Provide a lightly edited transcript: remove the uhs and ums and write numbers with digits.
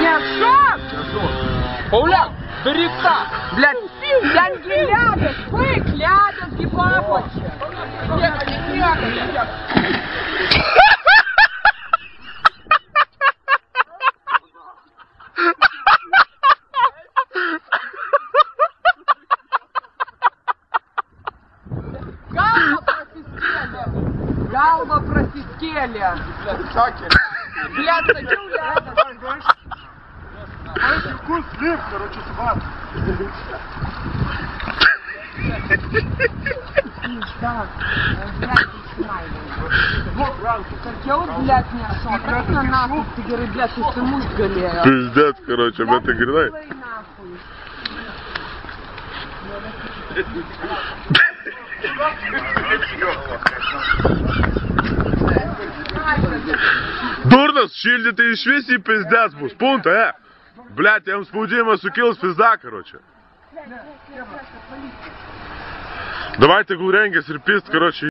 Мешок! Пауляк, берега! Блядь, янки лядят, бык лядят, гибапочек. Галва просискели. Блядь, садил рядом. Вкус слив, короче, сват. Так, блядь, снимай. Я вот, блядь, не шел. Как на нахуй, ты говоришь, блядь, ты муж галея. Пиздец, короче, блядь, ты гринай. Дурно, шильдите и швеси пиздец, бус, пункт, Блядь, я вам спудимо сукил пизда, короче. Давайте гуренги, серпист, короче.